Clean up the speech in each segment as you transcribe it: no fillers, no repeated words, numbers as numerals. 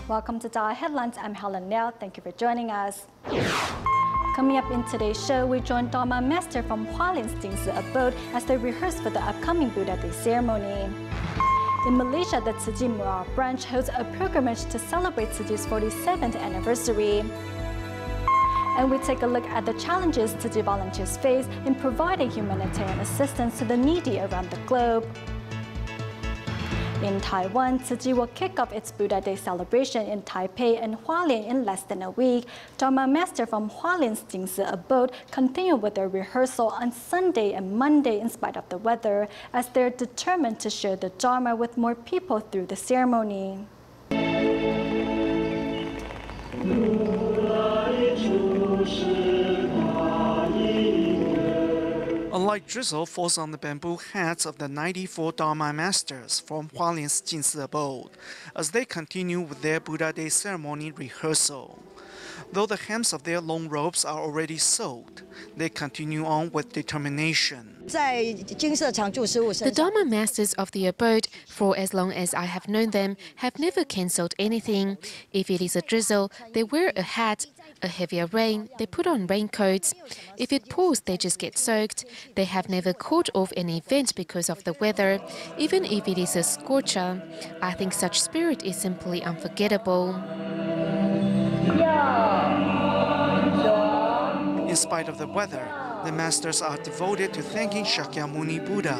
Welcome to Dharma Headlines. I'm Helen Liao. Thank you for joining us. Coming up in today's show, we join Dharma Master from Hualien's Jing Si Abode as they rehearse for the upcoming Buddha Day ceremony. In Malaysia, the Tzu Chi Mu-ar Branch hosts a pilgrimage to celebrate Tzu Chi's 47th anniversary. And we take a look at the challenges Tzu Chi volunteers face in providing humanitarian assistance to the needy around the globe. In Taiwan, Tzu Chi will kick off its Buddha Day celebration in Taipei and Hualien in less than a week. Dharma Master from Hualien's Jing Si Abode continue with their rehearsal on Sunday and Monday in spite of the weather, as they're determined to share the Dharma with more people through the ceremony. A light drizzle falls on the bamboo hats of the 94 Dharma masters from Hualien's Jing Si Abode as they continue with their Buddha Day ceremony rehearsal. Though the hems of their long robes are already soaked, they continue on with determination. The Dharma masters of the abode, for as long as I have known them, have never cancelled anything. If it is a drizzle, they wear a hat. A heavier rain, they put on raincoats. If it pours, they just get soaked. They have never called off an event because of the weather, even if it is a scorcher. I think such spirit is simply unforgettable. In spite of the weather, the masters are devoted to thanking Shakyamuni Buddha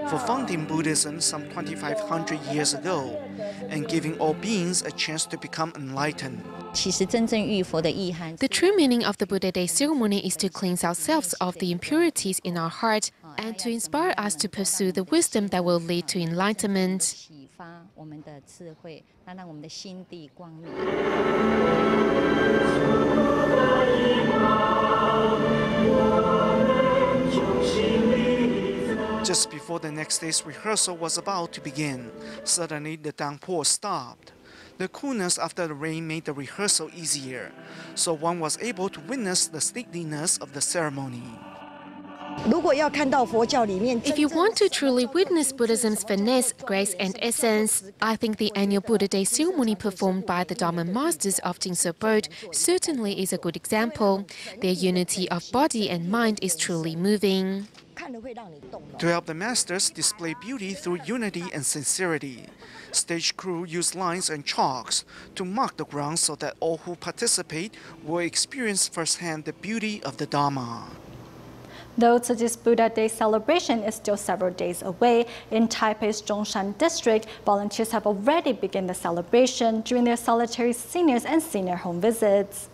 for founding Buddhism some 2,500 years ago and giving all beings a chance to become enlightened. The true meaning of the Buddha Day ceremony is to cleanse ourselves of the impurities in our heart and to inspire us to pursue the wisdom that will lead to enlightenment. Just before the next day's rehearsal was about to begin, suddenly the downpour stopped. The coolness after the rain made the rehearsal easier, so one was able to witness the stateliness of the ceremony. If you want to truly witness Buddhism's finesse, grace and essence, I think the annual Buddha Day ceremony performed by the Dharma masters of Jing Si Abode certainly is a good example. Their unity of body and mind is truly moving. To help the masters display beauty through unity and sincerity, stage crew use lines and chalks to mark the ground so that all who participate will experience firsthand the beauty of the Dharma. Though Tzu Chi's Buddha Day celebration is still several days away, in Taipei's Zhongshan district, volunteers have already begun the celebration during their solitary seniors and senior home visits.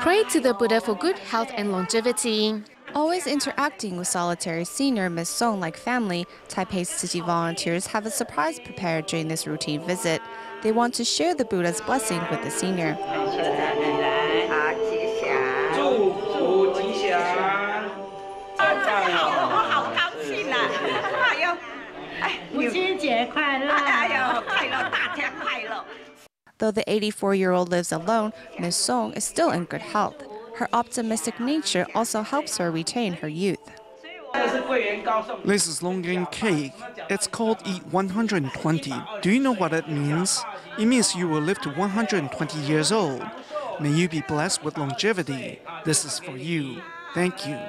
Pray to the Buddha for good health and longevity. Always interacting with solitary senior Miss Song like family, Taipei's Tzu Chi volunteers have a surprise prepared during this routine visit. They want to share the Buddha's blessing with the senior. Though the 84-year-old lives alone, Miss Song is still in good health. Her optimistic nature also helps her retain her youth. This is long game cake. It's called Eat 120. Do you know what it means? It means you will live to 120 years old. May you be blessed with longevity. This is for you. Thank you.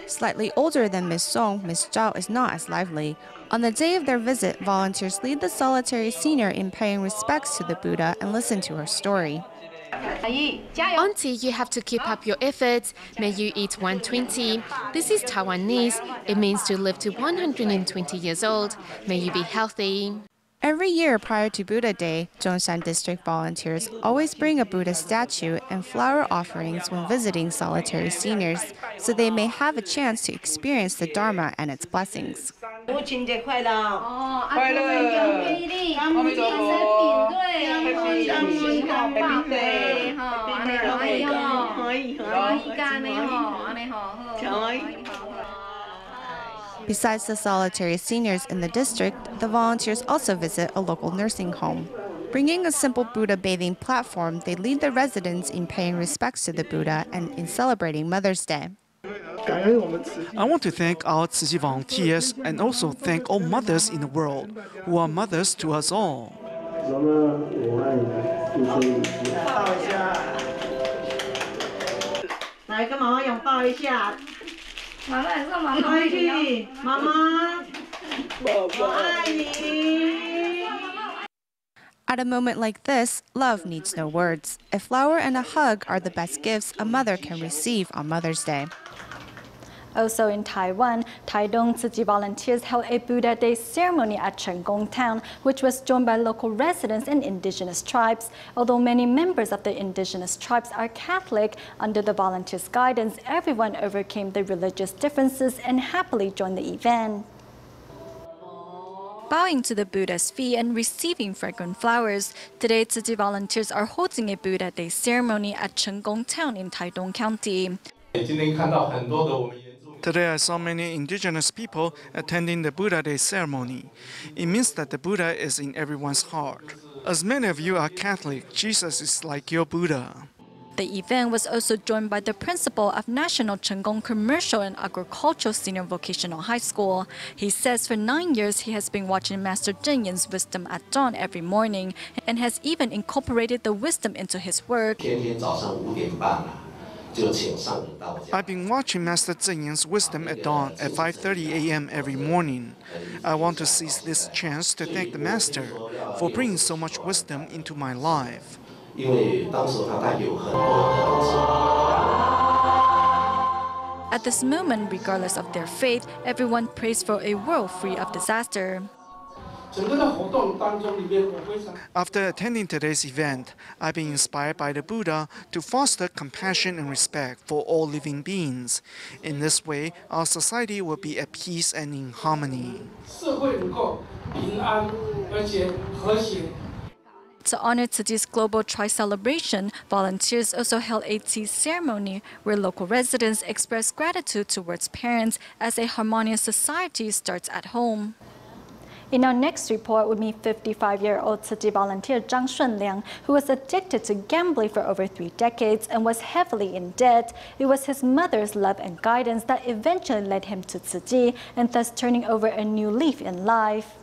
Slightly older than Miss Song, Miss Zhao is not as lively. On the day of their visit, volunteers lead the solitary senior in paying respects to the Buddha and listen to her story. Auntie, you have to keep up your efforts. May you eat 120. This is Taiwanese. It means to live to 120 years old. May you be healthy. Every year prior to Buddha Day, Zhongshan district volunteers always bring a Buddha statue and flower offerings when visiting solitary seniors, so they may have a chance to experience the Dharma and its blessings. Besides the solitary seniors in the district, the volunteers also visit a local nursing home. Bringing a simple Buddha bathing platform, they lead the residents in paying respects to the Buddha and in celebrating Mother's Day. I want to thank our Tzu Chi volunteers and also thank all mothers in the world who are mothers to us all. 妈妈，我爱你，一生一世。抱一下，来跟妈妈拥抱一下。妈妈也是妈妈。回去，妈妈，我爱你。 At a moment like this, love needs no words. A flower and a hug are the best gifts a mother can receive on Mother's Day. Also in Taiwan, Taitung Tzu Chi volunteers held a Buddha Day ceremony at Chengkong town, which was joined by local residents and indigenous tribes. Although many members of the indigenous tribes are Catholic, under the volunteers' guidance, everyone overcame the religious differences and happily joined the event. Bowing to the Buddha's feet and receiving fragrant flowers, today Tzu Chi volunteers are holding a Buddha Day ceremony at Chengkong town in Taitung County. Today I saw many indigenous people attending the Buddha Day ceremony. It means that the Buddha is in everyone's heart. As many of you are Catholic, Jesus is like your Buddha. The event was also joined by the principal of National Chengkong Commercial and Agricultural Senior Vocational High School. He says for 9 years he has been watching Master Zheng Yin's wisdom at dawn every morning and has even incorporated the wisdom into his work. I've been watching Master Zheng Yin's wisdom at dawn at 5:30 a.m. every morning. I want to seize this chance to thank the Master for bringing so much wisdom into my life. At this moment, regardless of their faith, everyone prays for a world free of disaster. After attending today's event, I've been inspired by the Buddha to foster compassion and respect for all living beings. In this way, our society will be at peace and in harmony. To honor Tzu Chi's Global Tri-Celebration, volunteers also held a tea ceremony where local residents expressed gratitude towards parents as a harmonious society starts at home. In our next report, we meet 55-year-old Tzu Chi volunteer Zhang Shunliang, who was addicted to gambling for over 3 decades and was heavily in debt. It was his mother's love and guidance that eventually led him to Tzu Chi and thus turning over a new leaf in life.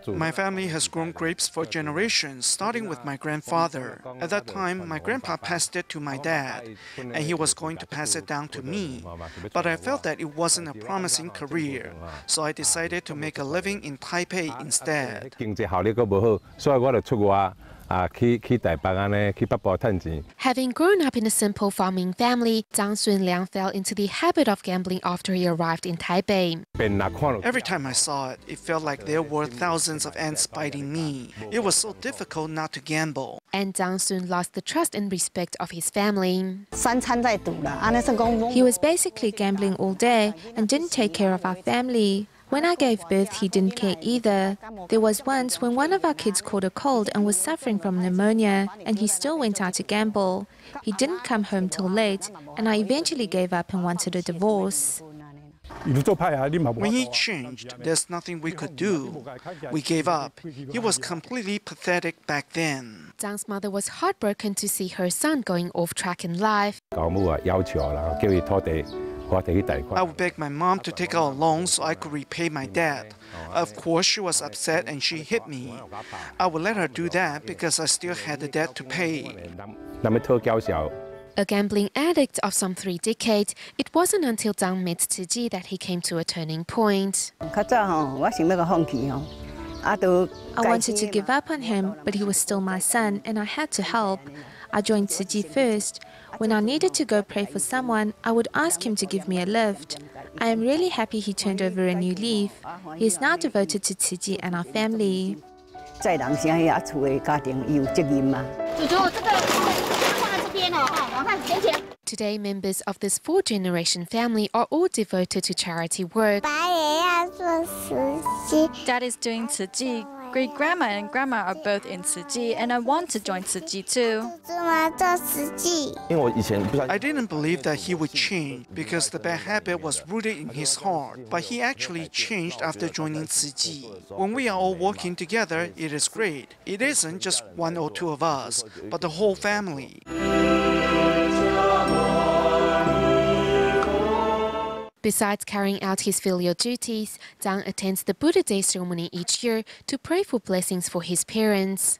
My family has grown grapes for generations, starting with my grandfather. At that time, my grandpa passed it to my dad, and he was going to pass it down to me. But I felt that it wasn't a promising career, so I decided to make a living in Taipei instead. Having grown up in a simple farming family, Zhang Shunliang fell into the habit of gambling after he arrived in Taipei. Every time I saw it, it felt like there were thousands of ants biting me. It was so difficult not to gamble. And Zhang soon lost the trust and respect of his family. He was basically gambling all day and didn't take care of our family. When I gave birth, he didn't care either. There was once when one of our kids caught a cold and was suffering from pneumonia, and he still went out to gamble. He didn't come home till late, and I eventually gave up and wanted a divorce. When he changed, there's nothing we could do. We gave up. He was completely pathetic back then. Zhang's mother was heartbroken to see her son going off track in life. I would beg my mom to take out a loan so I could repay my debt. Of course, she was upset and she hit me. I would let her do that because I still had the debt to pay. A gambling addict of some 3 decades, it wasn't until Zhang met Tzu Chi that he came to a turning point. I wanted to give up on him, but he was still my son and I had to help. I joined Tzu Chi first. When I needed to go pray for someone, I would ask him to give me a lift. I am really happy he turned over a new leaf. He is now devoted to Tzu Chi and our family. Today, members of this 4-generation family are all devoted to charity work. Dad is doing Tzu Chi. Great-grandma and grandma are both in Tzu Chi, and I want to join Tzu Chi too. I didn't believe that he would change because the bad habit was rooted in his heart, but he actually changed after joining Tzu Chi. When we are all working together, it is great. It isn't just one or two of us, but the whole family. Besides carrying out his filial duties, Zhang attends the Buddha Day ceremony each year to pray for blessings for his parents.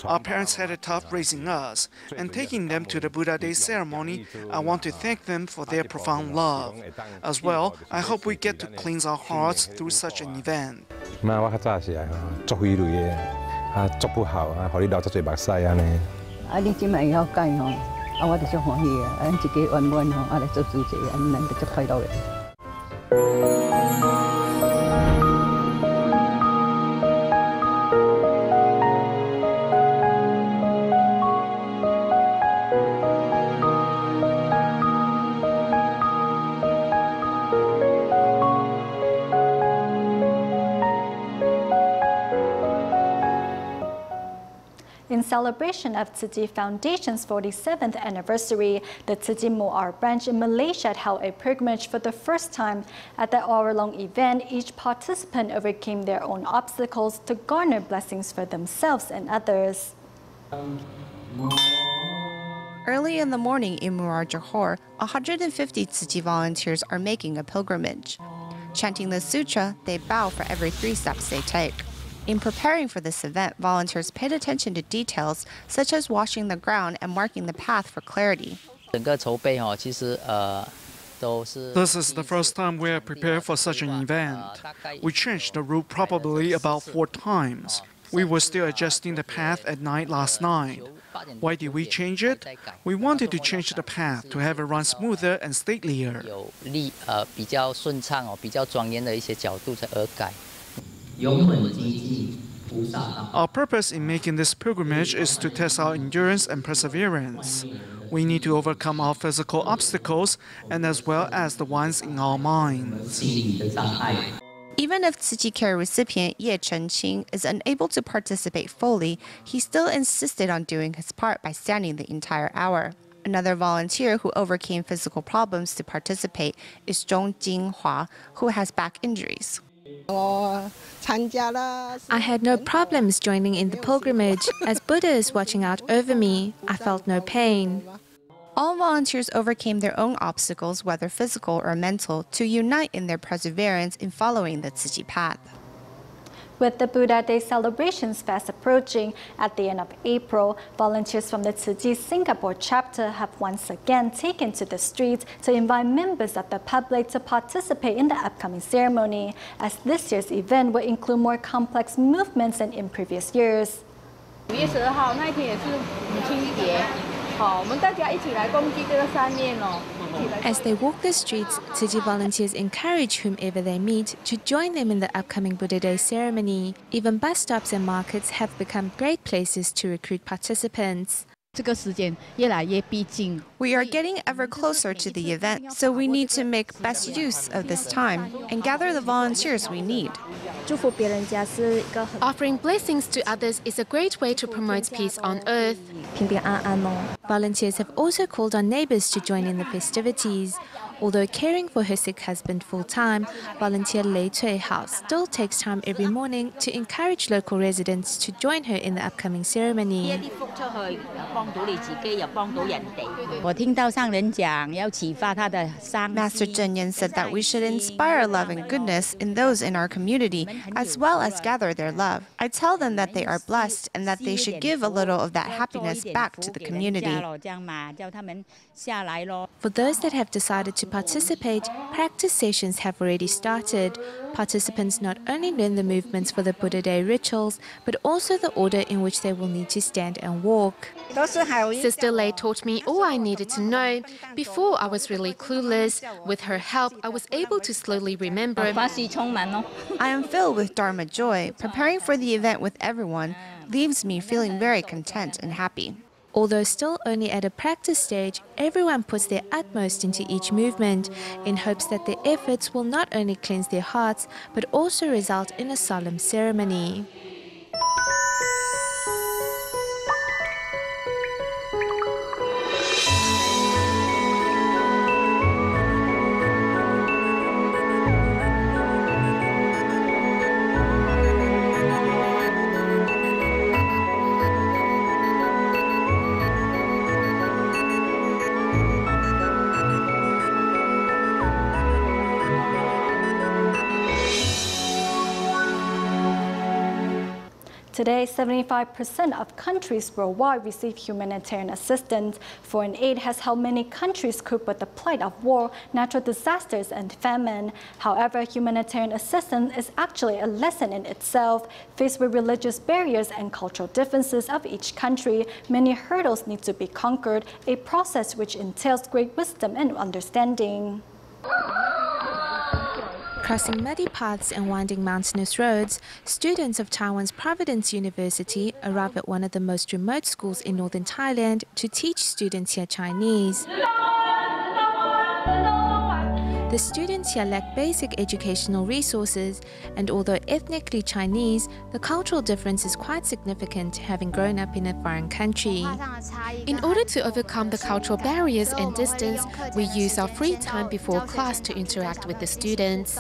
Our parents had it tough raising us, and taking them to the Buddha Day ceremony, I want to thank them for their profound love. As well, I hope we get to cleanse our hearts through such an event. In celebration of Tzu Chi Foundation's 47th anniversary, the Tzu Chi Mu-ar Branch in Malaysia held a pilgrimage for the first time. At the hour-long event, each participant overcame their own obstacles to garner blessings for themselves and others. Early in the morning in Muar Johor, 150 Tzu Chi volunteers are making a pilgrimage. Chanting the sutra, they bow for every 3 steps they take. In preparing for this event, volunteers paid attention to details such as washing the ground and marking the path for clarity. This is the first time we are prepared for such an event. We changed the route probably about 4 times. We were still adjusting the path at night last night. Why did we change it? We wanted to change the path to have it run smoother and statelier. Our purpose in making this pilgrimage is to test our endurance and perseverance. We need to overcome our physical obstacles and as well as the ones in our minds. Even if Tzu Chi Care recipient Ye Chen-qing is unable to participate fully, he still insisted on doing his part by standing the entire hour. Another volunteer who overcame physical problems to participate is Zhong Jinghua, who has back injuries. I had no problems joining in the pilgrimage, as Buddha is watching out over me. I felt no pain. All volunteers overcame their own obstacles, whether physical or mental, to unite in their perseverance in following the Tzu Chi path. With the Buddha Day celebrations fast approaching, at the end of April, volunteers from the Tzu Chi Singapore chapter have once again taken to the streets to invite members of the public to participate in the upcoming ceremony, as this year's event will include more complex movements than in previous years. 5月12号那一天也是母亲节，好，我们大家一起来共祭这个三念哦。 As they walk the streets, Tzu Chi volunteers encourage whomever they meet to join them in the upcoming Buddha Day ceremony. Even bus stops and markets have become great places to recruit participants. We are getting ever closer to the event, so we need to make best use of this time and gather the volunteers we need. Offering blessings to others is a great way to promote peace on earth. Volunteers have also called on neighbors to join in the festivities. Although caring for her sick husband full-time, volunteer Lei Cui Hao still takes time every morning to encourage local residents to join her in the upcoming ceremony. Master Zhen Yan said that we should inspire love and goodness in those in our community, as well as gather their love. I tell them that they are blessed and that they should give a little of that happiness back to the community. For those that have decided to participate, practice sessions have already started. Participants not only learn the movements for the Buddha Day rituals, but also the order in which they will need to stand and walk. Sister Lei taught me all I needed to know. Before, I was really clueless. With her help, I was able to slowly remember. I am filled with Dharma joy. Preparing for the event with everyone leaves me feeling very content and happy. Although still only at a practice stage, everyone puts their utmost into each movement in hopes that their efforts will not only cleanse their hearts, but also result in a solemn ceremony. Today, 75% of countries worldwide receive humanitarian assistance. Foreign aid has helped many countries cope with the plight of war, natural disasters, and famine. However, humanitarian assistance is actually a lesson in itself. Faced with religious barriers and cultural differences of each country, many hurdles need to be conquered, a process which entails great wisdom and understanding. Crossing muddy paths and winding mountainous roads, students of Taiwan's Providence University arrive at one of the most remote schools in northern Thailand to teach students here Chinese. The students here lack basic educational resources, and although ethnically Chinese, the cultural difference is quite significant, having grown up in a foreign country. In order to overcome the cultural barriers and distance, we use our free time before class to interact with the students.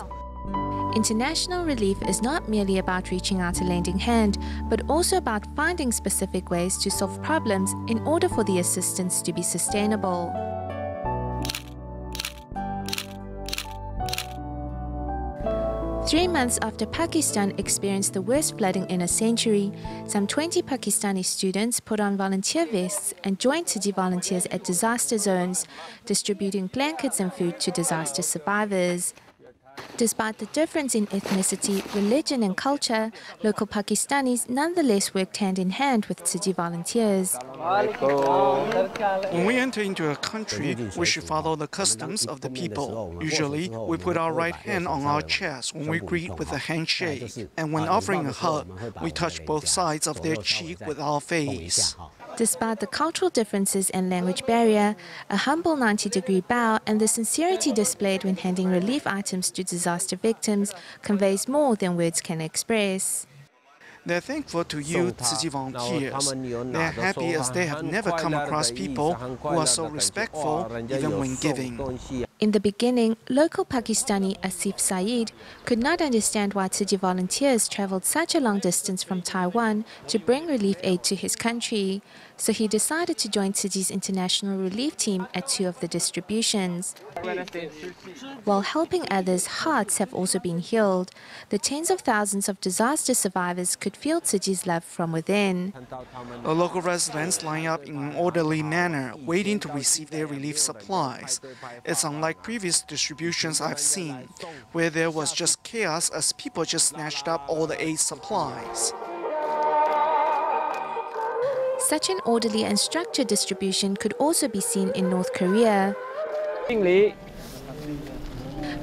International relief is not merely about reaching out a lending hand, but also about finding specific ways to solve problems in order for the assistance to be sustainable. Three months after Pakistan experienced the worst flooding in a century, some 20 Pakistani students put on volunteer vests and joined Tzu Chi volunteers at disaster zones, distributing blankets and food to disaster survivors. Despite the difference in ethnicity, religion, and culture, local Pakistanis nonetheless worked hand in hand with Tzu Chi volunteers. When we enter into a country, we should follow the customs of the people. Usually, we put our right hand on our chest when we greet with a handshake, and when offering a hug, we touch both sides of their cheek with our face. Despite the cultural differences and language barrier, a humble 90-degree bow and the sincerity displayed when handing relief items to disaster victims conveys more than words can express. They're thankful to you, Tzu Chi volunteers. They're happy as they have never come across people who are so respectful, even when giving. In the beginning, local Pakistani Asif Saeed could not understand why Tzu Chi volunteers traveled such a long distance from Taiwan to bring relief aid to his country, so he decided to join Tzu Chi's international relief team at two of the distributions. While helping others, hearts have also been healed. The tens of thousands of disaster survivors could feel Tzu Chi's love from within. The local residents line up in an orderly manner, waiting to receive their relief supplies. It's unlike previous distributions I've seen, where there was just chaos as people just snatched up all the aid supplies. Such an orderly and structured distribution could also be seen in North Korea.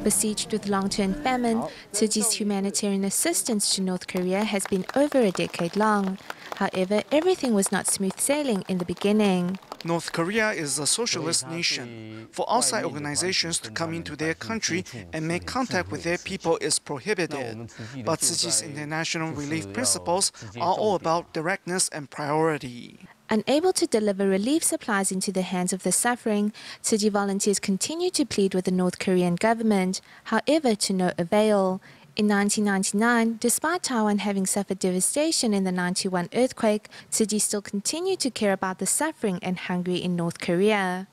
Besieged with long-term famine, Tzu Chi's humanitarian assistance to North Korea has been over a decade long. However, everything was not smooth sailing in the beginning. North Korea is a socialist nation. For outside organizations to come into their country and make contact with their people is prohibited. But Tzu Chi's international relief principles are all about directness and priority. Unable to deliver relief supplies into the hands of the suffering, Tzu Chi volunteers continue to plead with the North Korean government, however to no avail. In 1999, despite Taiwan having suffered devastation in the 91 earthquake, Tzu Chi still continued to care about the suffering and hungry in North Korea.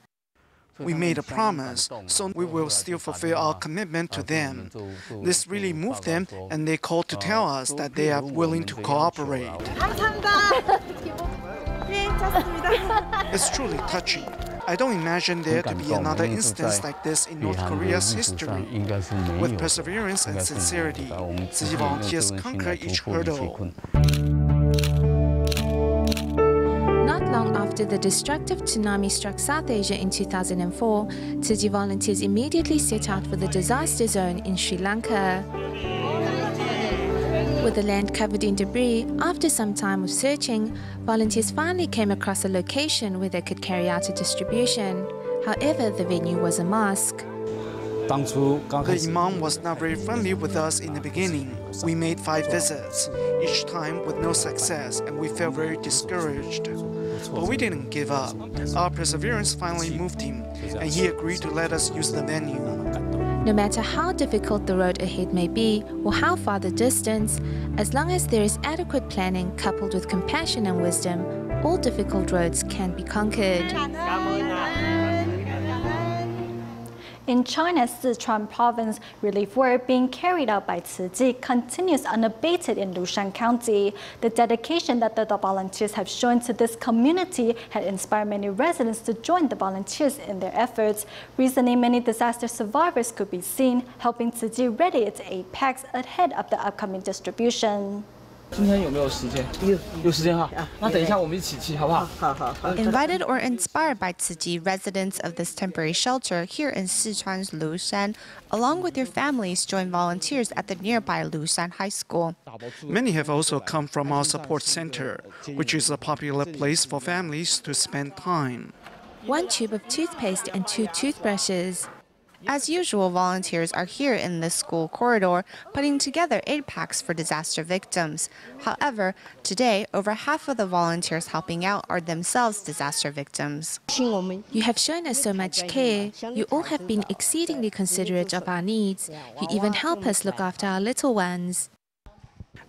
We made a promise, so we will still fulfill our commitment to them. This really moved them, and they called to tell us that they are willing to cooperate. It's truly touching. I don't imagine there to be another instance like this in North Korea's history. With perseverance and sincerity, Tzu Chi volunteers conquer each hurdle. Not long after the destructive tsunami struck South Asia in 2004, Tzu Chi volunteers immediately set out for the disaster zone in Sri Lanka. With the land covered in debris, after some time of searching, volunteers finally came across a location where they could carry out a distribution. However, the venue was a mosque. The Imam was not very friendly with us in the beginning. We made 5 visits, each time with no success, and we felt very discouraged. But we didn't give up. Our perseverance finally moved him, and he agreed to let us use the venue. No matter how difficult the road ahead may be or how far the distance, as long as there is adequate planning coupled with compassion and wisdom, all difficult roads can be conquered. In China's Sichuan province, relief work being carried out by Tzu Chi continues unabated in Zhongshan County. The dedication that the volunteers have shown to this community had inspired many residents to join the volunteers in their efforts. Recently, many disaster survivors could be seen helping Tzu Chi ready its aid packs ahead of the upcoming distribution. 今天有没有时间？有时间哈。那等一下我们一起去，好不好？好。 Invited or inspired by Tzu Chi, residents of this temporary shelter here in Sichuan's Lushan, along with their families, join volunteers at the nearby Lushan High School. Many have also come from our support center, which is a popular place for families to spend time. 1 tube of toothpaste and 2 toothbrushes. As usual, volunteers are here in the school corridor putting together aid packs for disaster victims. However, today, over half of the volunteers helping out are themselves disaster victims. You have shown us so much care. You all have been exceedingly considerate of our needs. You even help us look after our little ones.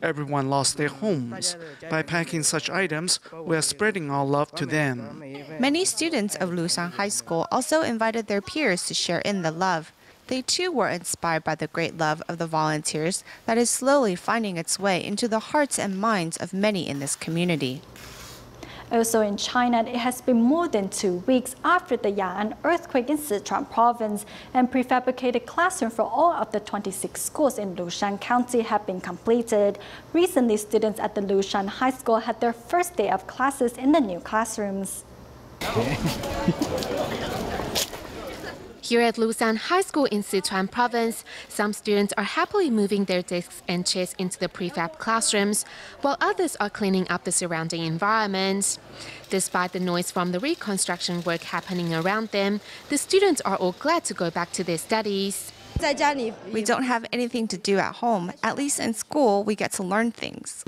Everyone lost their homes. By packing such items, we are spreading our love to them. Many students of Lushan High School also invited their peers to share in the love. They too were inspired by the great love of the volunteers that is slowly finding its way into the hearts and minds of many in this community. Also in China, it has been more than 2 weeks after the Ya'an earthquake in Sichuan province, and prefabricated classrooms for all of the 26 schools in Zhongshan County have been completed. Recently, students at the Lushan High School had their first day of classes in the new classrooms. Here at Lushan High School in Sichuan province, some students are happily moving their desks and chairs into the prefab classrooms, while others are cleaning up the surrounding environment. Despite the noise from the reconstruction work happening around them, the students are all glad to go back to their studies. We don't have anything to do at home. At least in school, we get to learn things.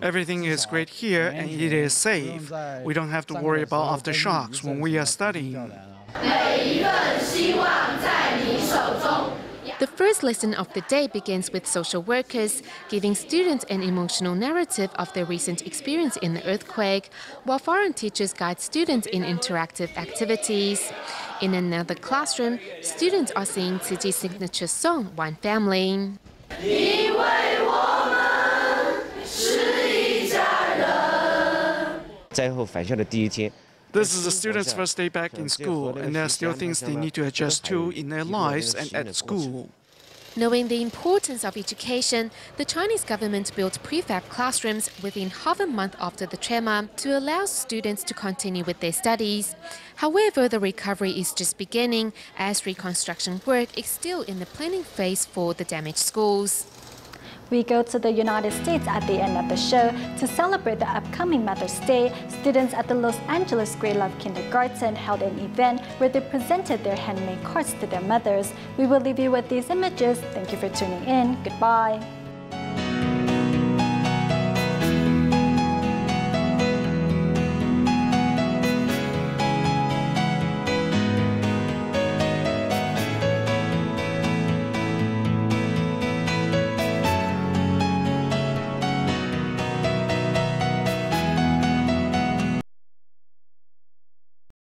Everything is great here and it is safe. We don't have to worry about aftershocks when we are studying. The first lesson of the day begins with social workers giving students an emotional narrative of their recent experience in the earthquake, while foreign teachers guide students in interactive activities. In another classroom, students are singing Tzu Chi's signature song, One Family. This is the students' first day back in school, and there are still things they need to adjust to in their lives and at school. Knowing the importance of education, the Chinese government built prefab classrooms within half a month after the tremor to allow students to continue with their studies. However, the recovery is just beginning as reconstruction work is still in the planning phase for the damaged schools. We go to the United States at the end of the show to celebrate the upcoming Mother's Day. Students at the Los Angeles Great Love Kindergarten held an event where they presented their handmade cards to their mothers. We will leave you with these images. Thank you for tuning in. Goodbye.